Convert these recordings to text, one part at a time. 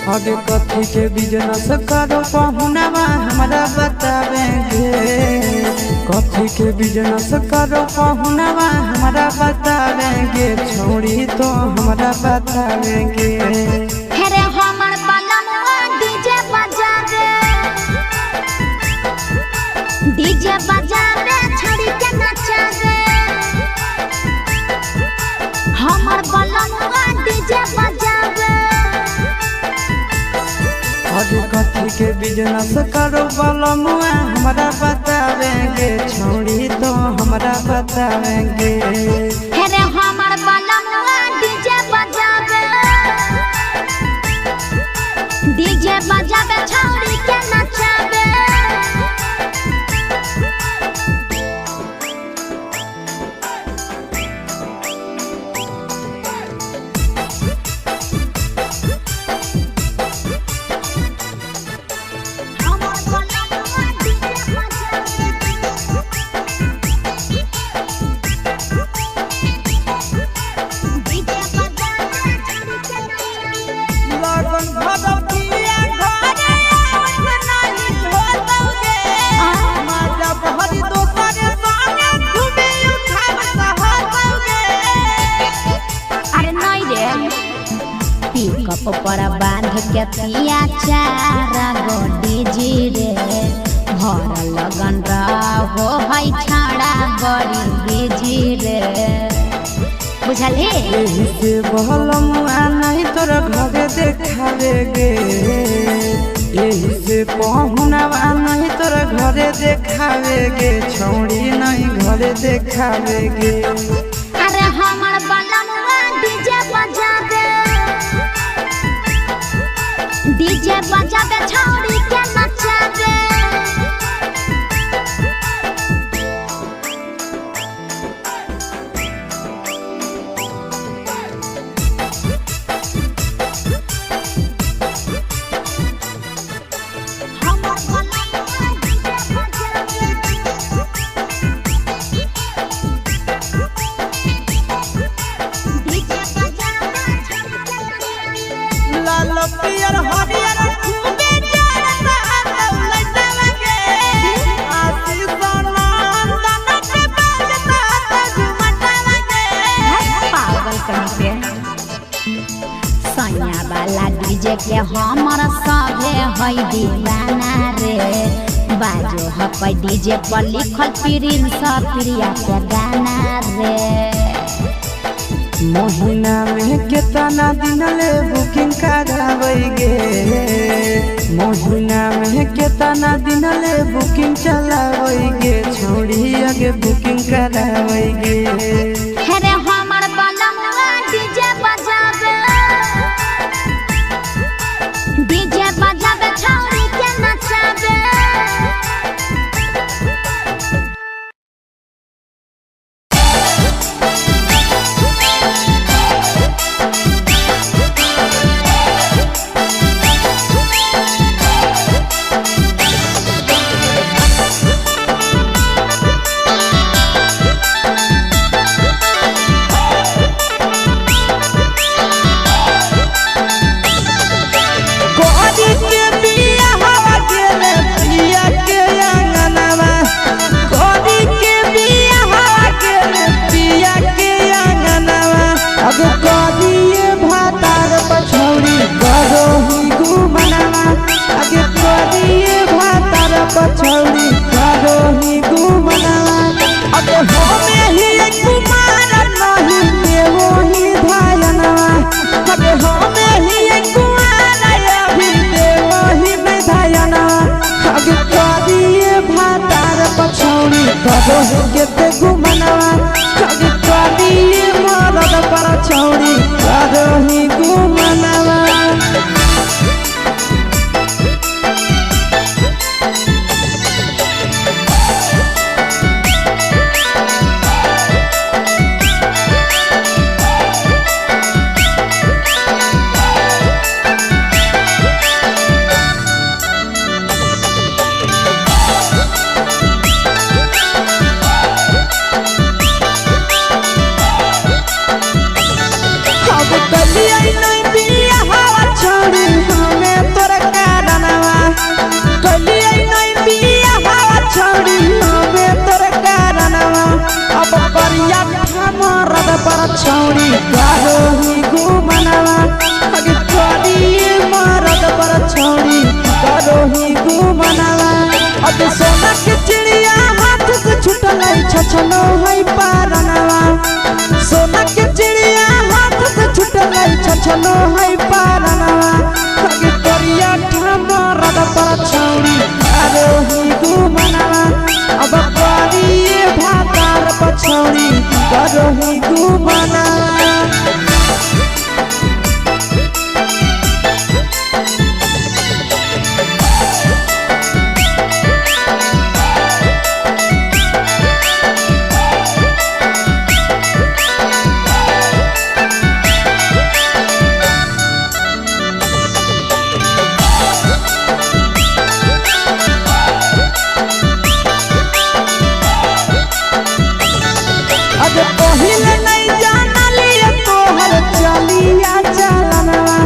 आगे कथी के बिजनेस करो पहुनावा हमारा बतावेंगे। कथी के बिजनेस करो पहुनावा हमारा बतावेंगे। छोड़ी तो हमारा बतावेंगे। डीजे बजा दे छोड़ी के नचा दे हमर बलमुआ डीजे बजा दे। आगे कथी के बिजनेस करो बलमुआ हमारा बतावेंगे। छोड़ी तो हमारा बतावेंगे। हेरे हमर बलमुआ डीजे बजा दे डीजे बजा दे छोड़ी के नचा दे। पर बांध के पिया चारा गोडी जी रे भर लगन रहो है छाड़ा बड़ी बीजी रे बुझले। यही से बलमुआ नहीं तोर घरे देखावेगे। यही से पहुनावा नहीं तोर घरे देखावेगे। छोड़ी नहीं घरे देखावेगे। अरे हमर बलमुआ डीजे बजा दे डीजे बजा दे छोड़ी के नचा दे। सैया वाला डीजे के हमर सभे है दीवाना रे बाजो है डीजे पर लिखल प्रिंस प्रिया के गाना रे। महीना में कितना दिन ले बुकिंग करावेगे। महीना में कितना दिन ले बुकिंग चलावेगे। छोड़ी आगे बुकिंग करावेगे। हेरे हमर बलमुआ डीजे बजा दे डीजे बजा दे छोड़ी के नचा दे। पूछलो है पारनवा आगे करिया मरद पर छौड़ी करो ही घुमनवा अब करिए भातार पर छौड़ी करो ही घुमनवा पहिले नहीं जानलिए तोहर चलिया चलनवा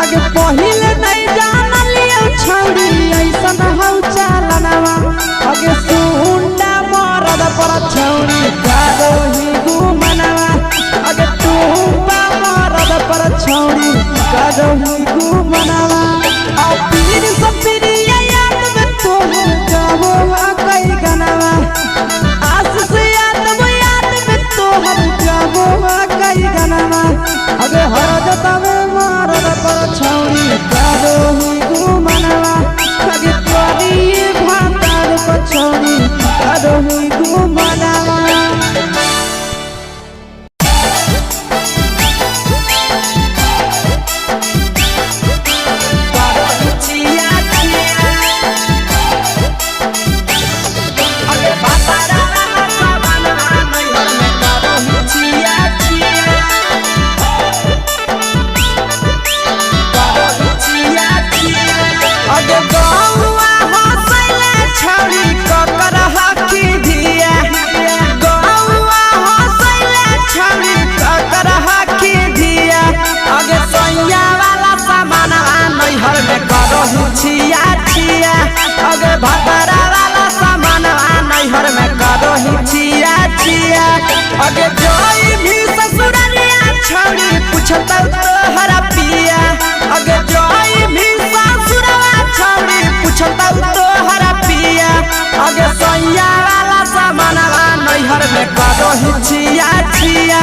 आगे पहिले नहीं जानलिए छौड़ी ऐसन हौ चलनवा आगे सुंडा मरद पर छौड़ी करो ही घुमनवा आगे टूपा मरद पर छौड़ी करो ही घुमनवा आ पीर सब पीरिया याद में तोहर गावो कई गनवा आस से कई गनवा अगे हरद तवे मरद पर छौड़ी करो ही घुमनवा अगे करिए भातार पर छौड़ी करो ही घुमनवा छिया छिया अगे भतरा वाला सामान नैहर में करो ही छिया छिया अगे जोई भी ससुररिया छौड़ी पूछता तोहरा पिया अगे जोई भी ससुरवा छौड़ी पूछता तोहरा पिया अगे सैया वाला सामान नैहर में करो ही छिया छिया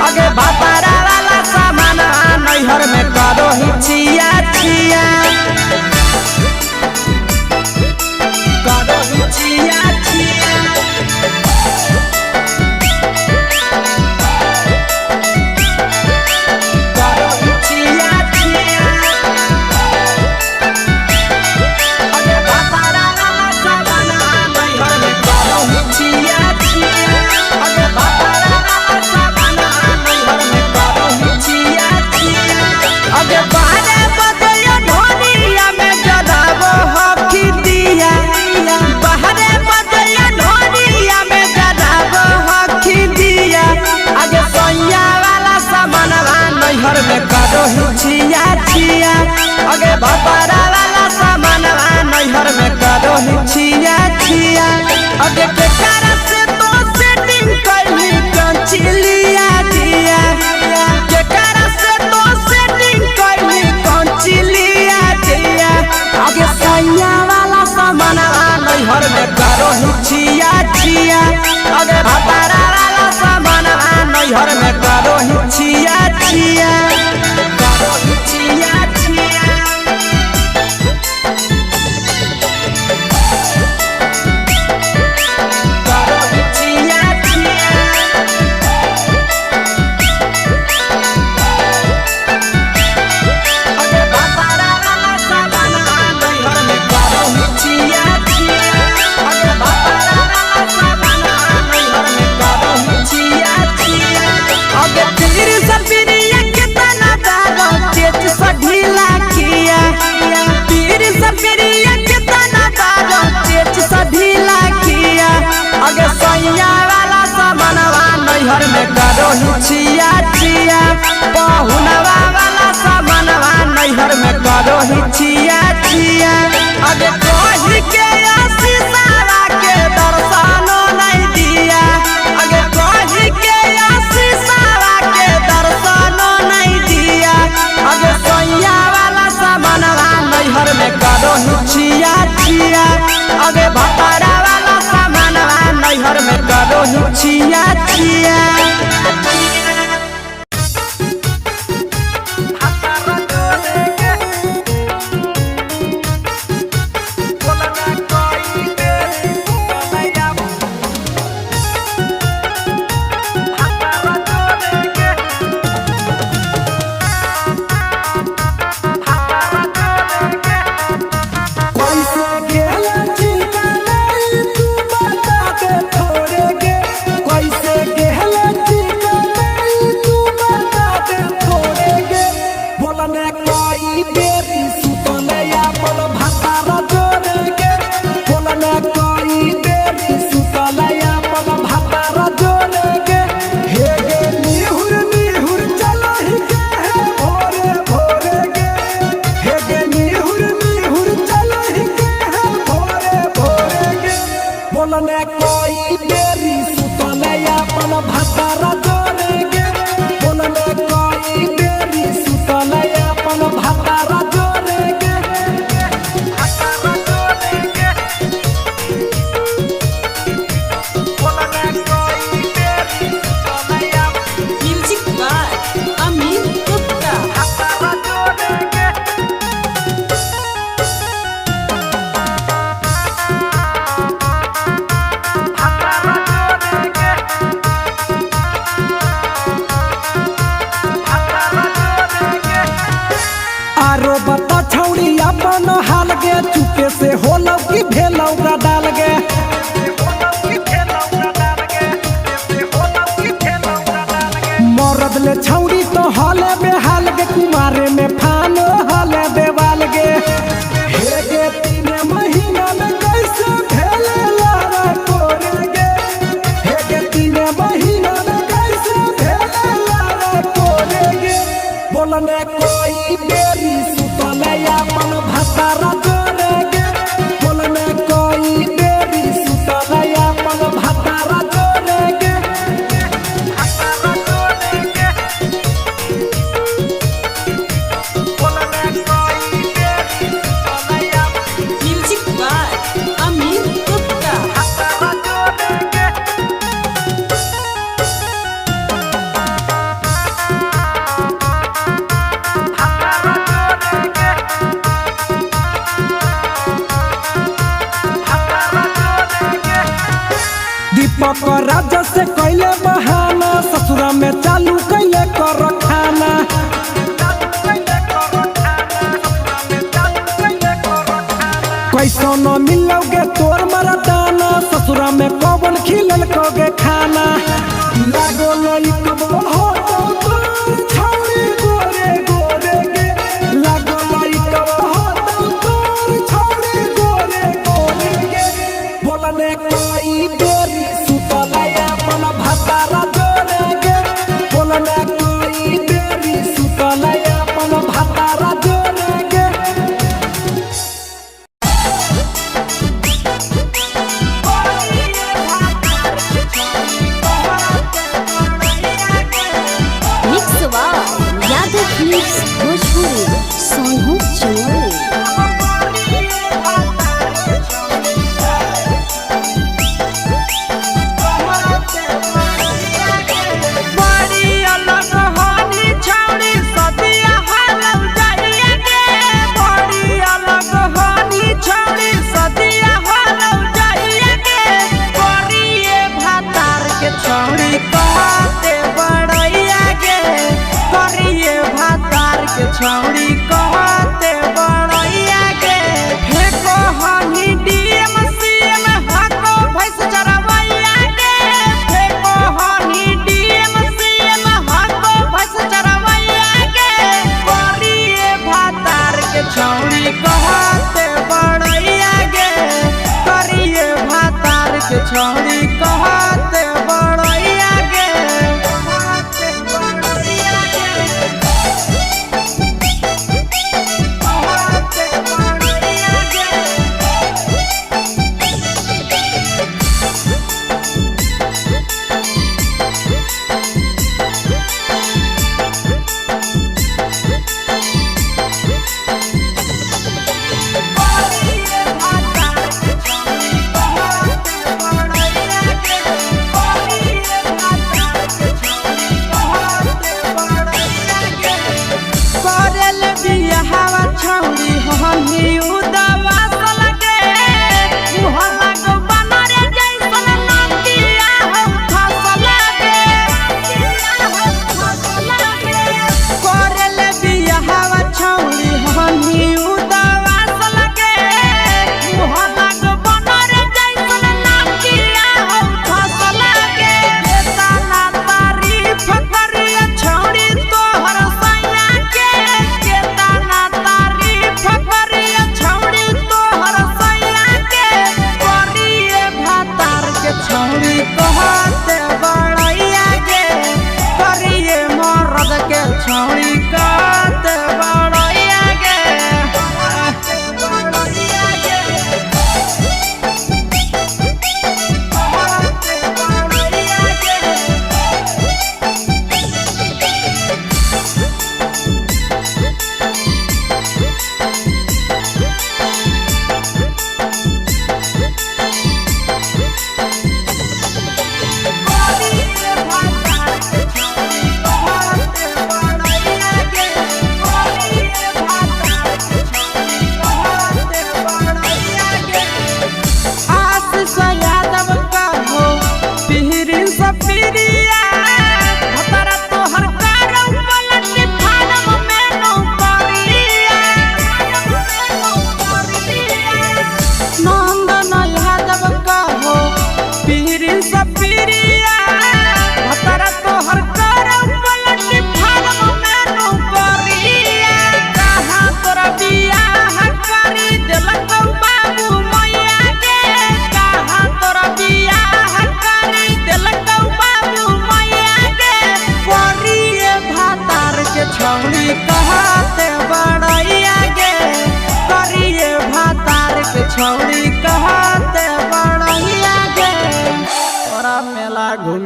अगे भतरा वाला सामान नैहर में करो ही छिया छिया छिया छिया अगे भतरा वाला सामान नैहर में करो ही छिया छिया अगे के कारण से तो सेटिंग करली कंचिलिया दिया के कारण से तो सेटिंग करली कंचिलिया दिया अगे सैया वाला सामान नैहर में करो ही छिया छिया अगे भतरा वाला सामान नैहर में करो ही छिया छिया छिया छिया नैहर में करो ही छिया छिया पहुनवा वाला सामानवा नैहर में करो ही छिया छिया अगे कही के आशीषवा के दर्शनो नहीं दिया अगे कही के आशीषवा के दर्शनो नहीं दिया अगे सैया वाला सामानवा नैहर में करो ही छिया छिया अगे भतरा वाला सामानवा नैहर में करो ही छिया छिया बोलने कोई बेरी सुतले अपन भातार जोरे के बोलने कोई बेरी सुतले अपन भातार जोरे के हे गे निहुर निहुर चलहि के है भोरे भोरे के हे गे निहुर निहुर चलहि के है भोरे भोरे के बोलने कोई बेरी सुतले अपन भातार जोरे के बोलने कोई बेरी सुतले अपन भातार जोरे के भातार जोरे के बोलने कोई बेरी सुतले म्यूजिक बाय अमित गुप्ता। भातार जोरे के आरो बता छौड़ी अपन हाल गे चुपे से होलौ की भेलौ का डाल गे मरद ले छौड़ी तो हले बेहाल गे कुमारे में फान हले देवाल गे हे गे 3 महीना में कैसे भेले लारा कोरे गे हे गे 3 महीना में कैसे भेले लारा कोरे गे बोलने कोई बेरी सुतले अपन भातार जोरे गे बोलने कोई बेरी सुतले अपन भातार जोरे गे भातार जोरे गे बोलने कोई बेरी सुतले अपन म्यूजिक बाय अमित गुप्ता। भातार जोरे गे दीपक राजा से कैले बहाना ससुरा में चालू कैले कर खाना कैसो न मिलोगे तोर मरदाना ससुरा में कौन खिलल कोगे खाना लागो लई कब हो तोर छौरी गोरे गोरे गे लागो लई कब हो तोर छौरी गोरे गोरे गे बोलने कोई बेरी सुतले अपन भातार जोरे गे बोलने कोई बेरी सुतले अपन भातार जोरे गे mix by Yadav films Bhojpuri Sonu चोरी। बड़ी अलग हानी छौड़ी सदिया हालौ जाइए गे बड़ी अलग हानी छौड़ी सदिया हालौ जाइए गे करिए भातार के छौड़ी कहते बड़ैया गे करिए भातार के छौड़ी कहते बड़ैया गे हे कहानी डीएम सीएम हाको भैंस चरवैया गे हे कहानी डीएम सीएम हाको भैंस चरवैया गे करिए भातार के छौड़ी कहते बड़ैया गे करिए भातार के छौड़ी कहते बड़ैया गे कहते बड़ैया गे कहते बड़ैया गे करिए भातार के छौड़ी कहते बड़ैया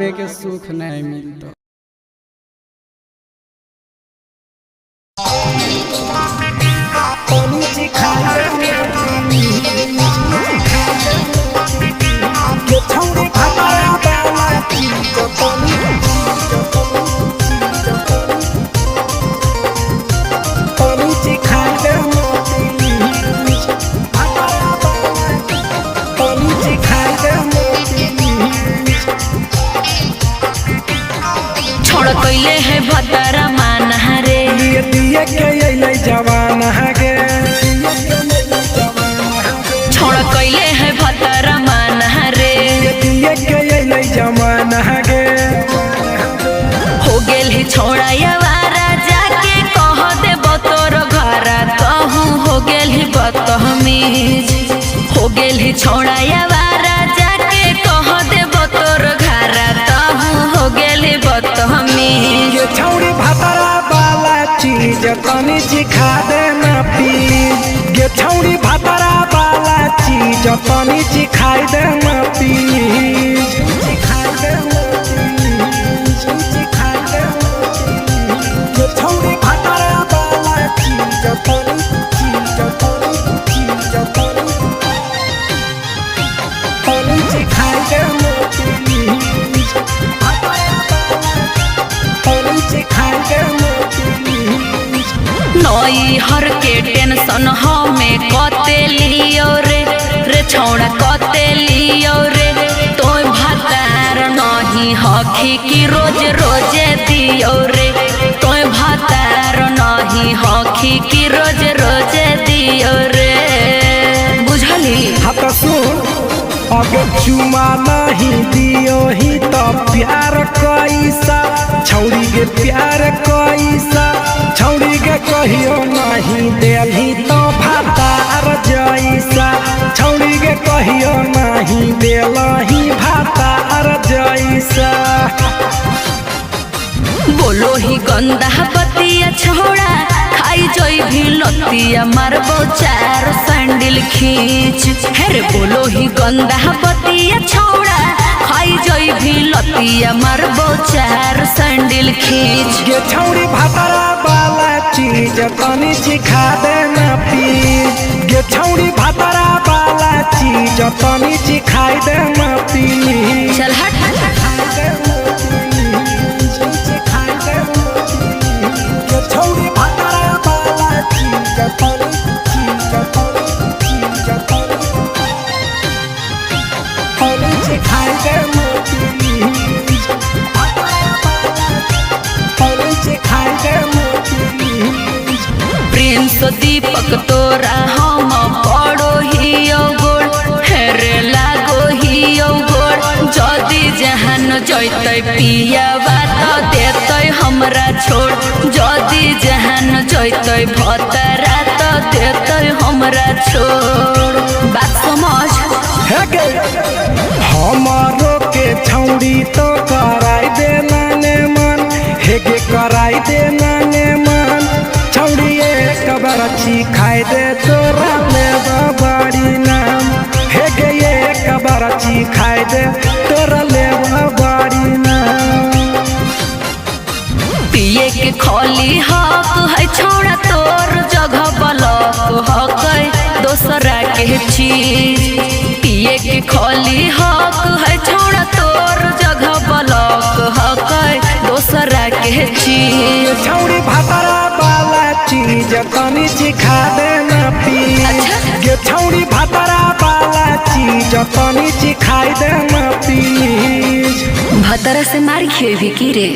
आगे के सुख नहीं मिलता। छोड़ कैले है भतरा मान रे दिए के अइले जवान गे छोड़ कैले है भतरा मान रे दिए के अइले जवान गे हो गेल ही छोड़ा यावारा जाके कह दे बतोर घरा कहूँ हो गेल ही बतमीज हो गेल ही छोड़ा यावारा जाके कह दे बतोर घरा कहूँ हो गेल ही बतमीज ये छौड़ी भतरा वाला चीज तनी सिखा दे ना प्लीज ये छौड़ी भतरा वाला चीज तनी सिखाई दे ना प्लीज सिखाई दे ना प्लीज सिखाई दे ना प्लीज ये छौड़ी भतरा वाला चीज तनी सिखाई दे ना प्लीज नई हर के टेंशन हमें कते लियो रे छौड़ा कते लियो रे तो भतार नहीं हखी की रोज रोजे दियो रे तो भतार नहीं हखी की रोज रोजे दियो रे बुझली हाथ सुन अगर चुमा नहीं दियो ही तो प्यार कैसा छौड़ी के प्यार कैसा छौड़ी के कहियो नहीं देलही तो भातार जैसा छौड़ी के कहियो नहीं देलही भातार जैसा बोलो ही गंदा बतिया छोड़ा खाई जोई भी लतिया मारबो चार सैंडल खींच हेरे बोलो ही गंदा बतिया छोड़ा खाई जोई भी लतिया मारबो चार सैंडल खींच ये छौड़ी भतरा वाला चीज तनी सिखा दे ना प्लीज ये छौड़ी भतरा वाला चीज तनी सिखाई दे ना प्लीज चल हट छौड़ी भतरा वाला चीज तनी सिखाई दे ना प्लीज सिखाई दे ना प्लीज प्रिंस दीपक तोरा हम पड़ो ही गोड़ हेरे लागो ही गोड़ जदी जहान जैते पिया बात देते हमरा छोड़ जदी जहान जैते भतरा तो देते हमरा छोड़ बात समझ हमारो के छौड़ी तो कराई दे नाने मन हेगे कराई दे नाने मन छौड़ी एक बरछी खाई दे तोरा लेबा बड़ी नाम हेगे एक बरछी खाई दे तोरा लेबा बड़ी नाम पिए के खोली हक है छोड़ा तोर जगह बलक हक दोसरा के चीज पिए के खोली हक है छोड़ा तोर जगह बलक हक दोसरा के चीज छौड़ी भतरा वाला चीज तनी सिखा दे ना प्लीज ये छौड़ी भतरा वाला चीज तनी सिखाई दे ना प्लीज भतरा से मार खेबी की रे।